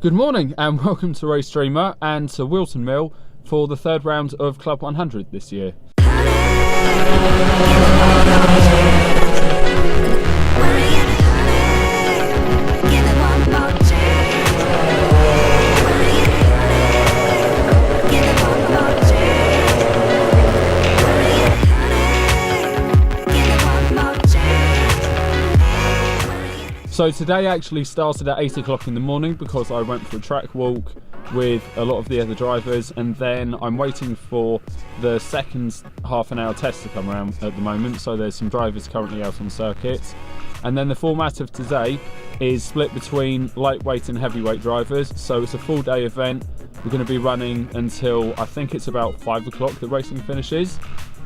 Good morning and welcome to Race Streamer and to Whilton Mill for the third round of Club 100 this year. So today actually started at 8 o'clock in the morning because I went for a track walk with a lot of the other drivers, and then I'm waiting for the second half an hour test to come around at the moment, so there's some drivers currently out on circuits. And then the format of today is split between lightweight and heavyweight drivers, so it's a full day event. We're going to be running until I think it's about 5 o'clock the racing finishes.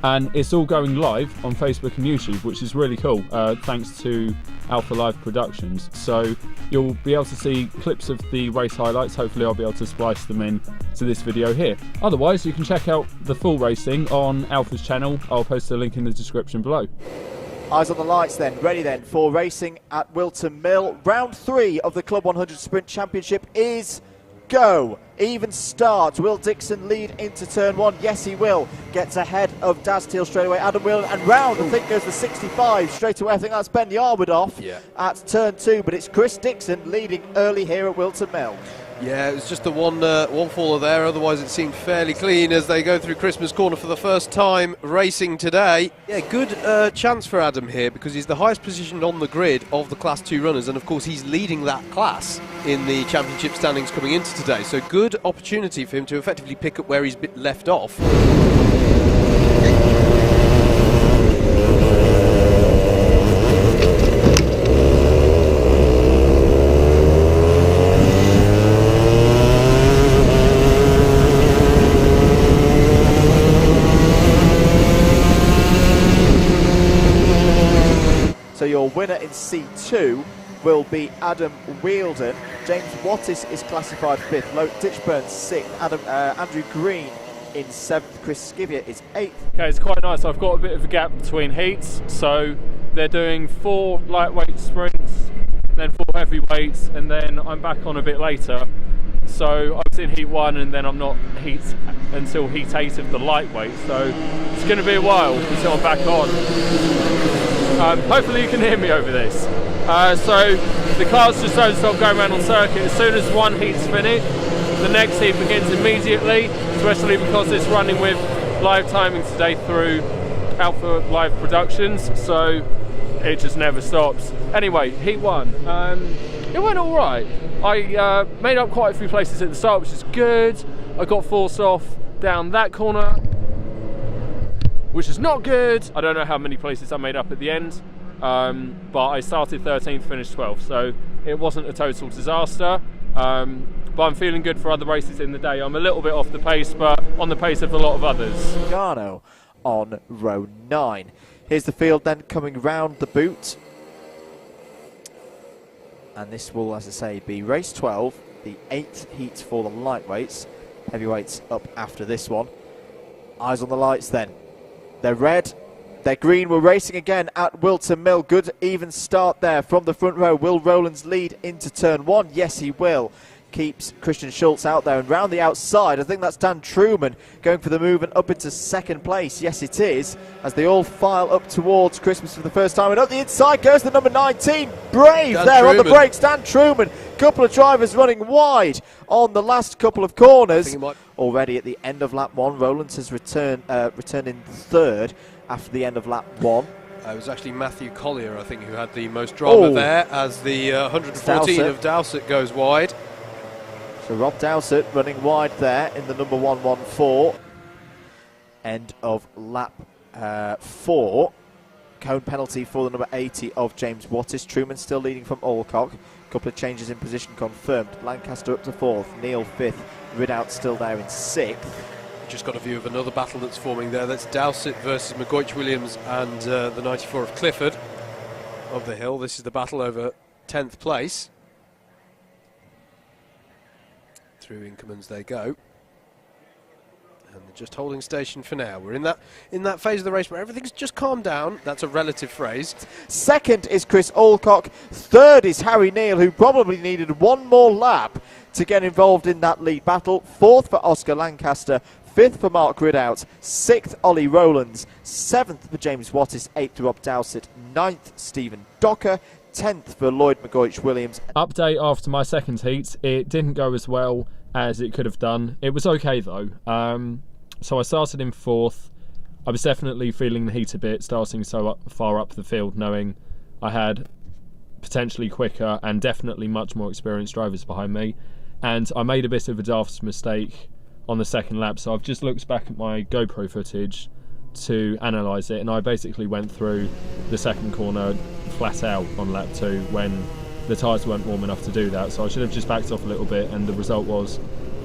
And it's all going live on Facebook and YouTube, which is really cool, thanks to Alpha Live Productions. So you'll be able to see clips of the race highlights. Hopefully I'll be able to splice them in to this video here. Otherwise, you can check out the full racing on Alpha's channel. I'll post a link in the description below. Eyes on the lights then, ready then for racing at Whilton Mill. Round 3 of the Club 100 Sprint Championship is go. Even start. Will Dixon lead into turn 1? Yes, he will. Gets ahead of Daz Teal straight away. Adam Whelan and round, I think, goes the 65 straight away. I think that's Ben Yarwood off at turn 2, but it's Chris Dixon leading early here at Whilton Mill. Yeah, it was just the one faller there. Otherwise, it seemed fairly clean as they go through Christmas Corner for the first time racing today. Yeah, good chance for Adam here because he's the highest positioned on the grid of the Class 2 runners, and of course he's leading that class in the championship standings coming into today. So good opportunity for him to effectively pick up where he's left off. So your winner in C2 will be Adam Wheeldon. James Wattis is classified 5th. Lote Ditchburn 6th. Andrew Green in 7th. Chris Skivier is 8th. Okay, it's quite nice. I've got a bit of a gap between heats. So they're doing 4 lightweight sprints, then 4 heavyweights, and then I'm back on a bit later. So I was in heat 1 and then I'm not until heat 8 of the lightweight. So it's going to be a while until I'm back on. Hopefully you can hear me over this. So the cars just don't stop going around on circuit. As soon as one heat's finished, the next heat begins immediately, especially because it's running with live timing today through Alpha Live Productions, so it just never stops. Anyway, heat 1. It went all right. I made up quite a few places at the start, which is good. I got forced off down that corner, which is not good. I don't know how many places I made up at the end, but I started 13th, finished 12th, so it wasn't a total disaster. But I'm feeling good for other races in the day. I'm a little bit off the pace, but on the pace of a lot of others. Garno on row 9. Here's the field then coming round the boot. And this will, as I say, be race 12, the 8th heat for the lightweights. Heavyweights up after this one. Eyes on the lights then. They're red, they're green. We're racing again at Whilton Mill. Good even start there from the front row. Will Rowlands lead into turn 1? Yes, he will. Keeps Christian Schultz out there, and round the outside, I think that's Dan Truman going for the move and up into 2nd place. Yes, it is, as they all file up towards Christmas for the first time. And up the inside goes the number 19, Brave, Dan there Truman. on the brakes. Dan Truman, couple of drivers running wide on the last couple of corners. Already at the end of lap 1, Rowlands has returned in 3rd after the end of lap 1. It was actually Matthew Collier, I think, who had the most drama there as the 114 of Dowsett goes wide. So Rob Dowsett running wide there in the number 114. End of lap 4. Cone penalty for the number 80 of James Wattis. Truman still leading from Alcock. Couple of changes in position confirmed. Lancaster up to 4th, Neil 5th, Ridout still there in 6th. Just got a view of another battle that's forming there. That's Dowsett versus McGoich Williams and the 94 of Clifford of the Hill. This is the battle over 10th place. Through Inkermans they go. And they're just holding station for now. We're in that phase of the race where everything's just calmed down. That's a relative phrase. Second is Chris Alcock. Third is Harry Neal, who probably needed one more lap to get involved in that lead battle. 4th for Oscar Lancaster, 5th for Mark Ridout, 6th Ollie Rowlands, 7th for James Wattis, 8th for Rob Dowsett, 9th Stephen Docker, 10th for Lloyd McGoich Williams. Update after my second heat, it didn't go as well as it could have done. It was okay though. So I started in 4th. I was definitely feeling the heat a bit, starting so far up the field, knowing I had potentially quicker and definitely much more experienced drivers behind me. And I made a bit of a daft mistake on the second lap, so I've just looked back at my GoPro footage to analyse it, and I basically went through the second corner flat out on lap 2 when the tyres weren't warm enough to do that, so I should have just backed off a little bit, and the result was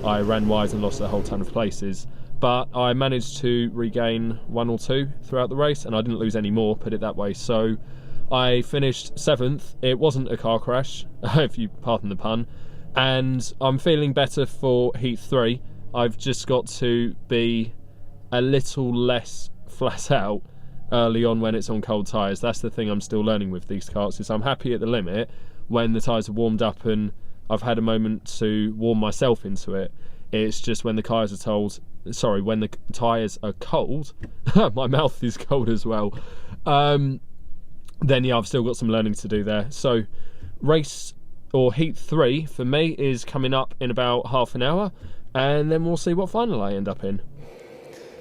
I ran wide and lost a whole ton of places. But I managed to regain 1 or 2 throughout the race, and I didn't lose any more, put it that way. So I finished 7th. It wasn't a car crash, if you pardon the pun, and I'm feeling better for heat 3. I've just got to be a little less flat out early on when it's on cold tyres. That's the thing I'm still learning with these karts, is I'm happy at the limit when the tyres are warmed up and I've had a moment to warm myself into it. It's just when the tyres are when the tyres are cold, my mouth is cold as well, then yeah, I've still got some learning to do there. So race or heat 3 for me is coming up in about half an hour, and then we'll see what final I end up in.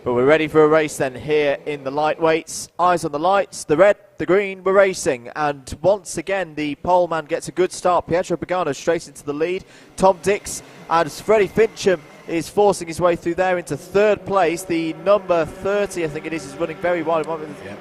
But we're ready for a race then here in the lightweights. Eyes on the lights, the red, the green, we're racing. And once again, the pole man gets a good start. Pietro Pagano straight into the lead. Tom Dix and Freddie Fincham is forcing his way through there into 3rd place. The number 30, I think it is running very wide. Yeah.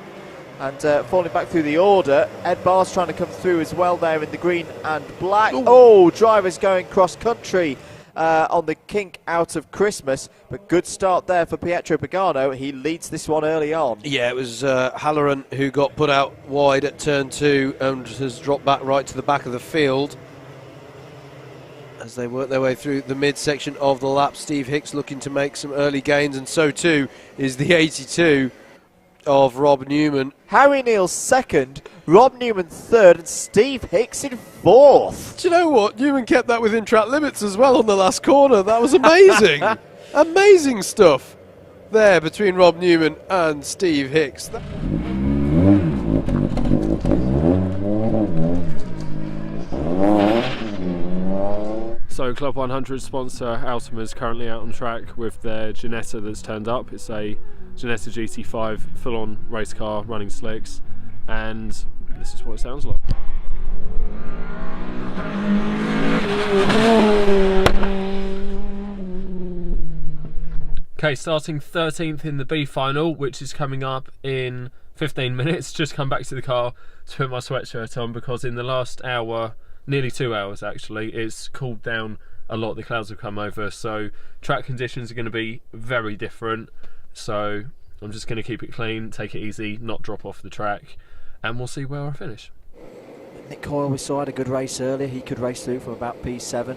And falling back through the order. Ed Barr's trying to come through as well there in the green and black. Ooh. Oh, drivers going cross-country on the kink out of Christmas, but good start there for Pietro Pagano. He leads this one early on. Yeah, it was Halloran who got put out wide at turn 2 and has dropped back right to the back of the field as they work their way through the midsection of the lap. Steve Hicks looking to make some early gains, and so too is the 82 of Rob Newman. Harry Neal 2nd, Rob Newman 3rd, and Steve Hicks in 4th. Do you know what? Newman kept that within track limits as well on the last corner. That was amazing. Amazing stuff there between Rob Newman and Steve Hicks. So Club 100 sponsor Altima is currently out on track with their Ginetta that's turned up. It's a Ginetta GT5 full-on race car running slicks, and this is what it sounds like. Okay, starting 13th in the B final, which is coming up in 15 minutes. Just come back to the car to put my sweatshirt on because in the last hour, nearly 2 hours actually, it's cooled down a lot. The clouds have come over, so track conditions are going to be very different. So I'm just going to keep it clean, take it easy, not drop off the track, and we'll see where I finish. Nick Coyle, we saw, had a good race earlier. He could race through from about P7.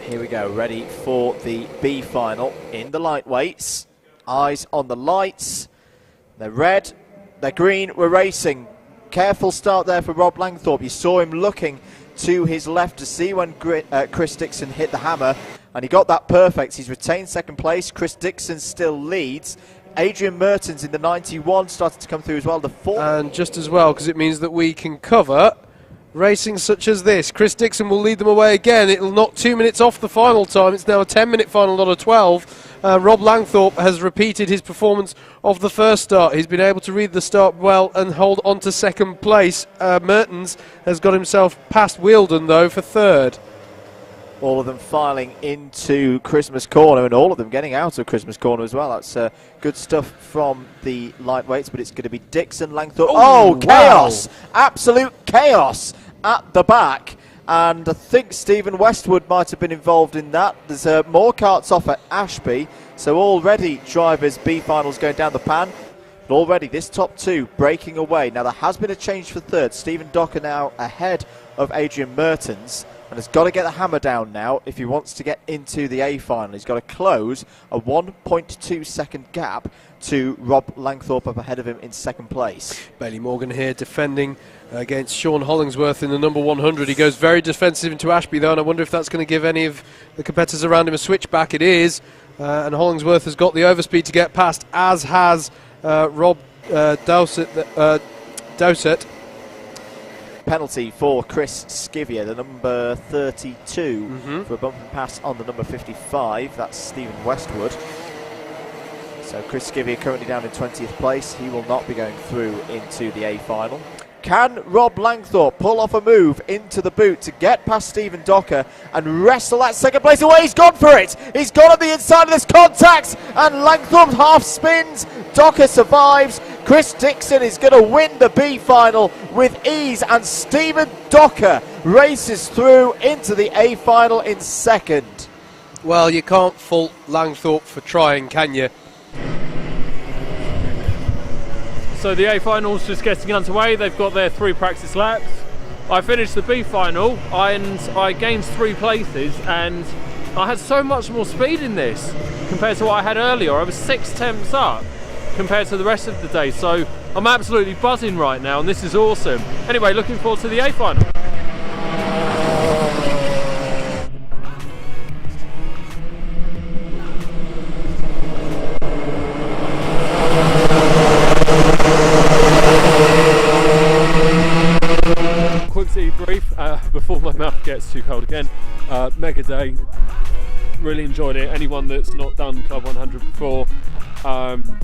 Here we go, ready for the B final in the lightweights. Eyes on the lights. They're red, they're green, we're racing. Careful start there for Rob Langthorpe. You saw him looking to his left to see when Chris Dixon hit the hammer, and he got that perfect. He's retained 2nd place. Chris Dixon still leads. Adrian Mertens in the 91 started to come through as well. The 4th. And just as well, because it means that we can cover racing such as this. Chris Dixon will lead them away again. It'll knock 2 minutes off the final time. It's now a 10-minute final, not a 12. Rob Langthorpe has repeated his performance of the first start. He's been able to read the start well and hold on to 2nd place. Mertens has got himself past Whilton, though, for 3rd. All of them filing into Christmas Corner, and all of them getting out of Christmas Corner as well. That's good stuff from the lightweights, but it's going to be Dixon, Langthorpe. Oh, chaos! Wow. Absolute chaos at the back. And I think Stephen Westwood might have been involved in that. There's more karts off at Ashby, so already drivers B finals going down the pan. But already this top 2 breaking away. Now there has been a change for 3rd. Stephen Docker now ahead of Adrian Mertens. and has got to get the hammer down now if he wants to get into the A final. He's got to close a 1.2 second gap to Rob Langthorpe up ahead of him in second place. Bailey Morgan here defending against Sean Hollingsworth in the number 100. He goes very defensive into Ashby though, and I wonder if that's going to give any of the competitors around him a switchback. It is, and Hollingsworth has got the overspeed to get past, as has Rob Dowsett. Penalty for Chris Skivier, the number 32, for a bump and pass on the number 55. That's Stephen Westwood. So Chris Skivier currently down in 20th place. He will not be going through into the A final. Can Rob Langthorpe pull off a move into the boot to get past Stephen Docker and wrestle that second place away? He's gone for it. He's gone on the inside of this contact, and Langthorpe half spins. Docker survives. Chris Dixon is going to win the B final with ease, and Stephen Docker races through into the A final in second. Well, you can't fault Langthorpe for trying, can you? So the A final's just getting underway. They've got their 3 practice laps. I finished the B final and I gained 3 places, and I had so much more speed in this compared to what I had earlier. I was 6 tenths up compared to the rest of the day, so I'm absolutely buzzing right now, and this is awesome. Anyway, looking forward to the A final. Quick debrief before my mouth gets too cold again. Mega day, really enjoyed it. Anyone that's not done Club 100 before,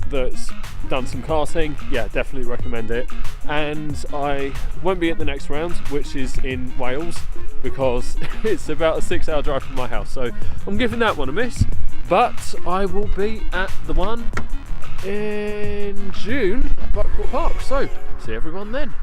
that's done some karting, yeah, definitely recommend it. And I won't be at the next round, which is in Wales, because it's about a 6-hour drive from my house, so I'm giving that one a miss. But I will be at the one in June at Buckmore Park, so see everyone then.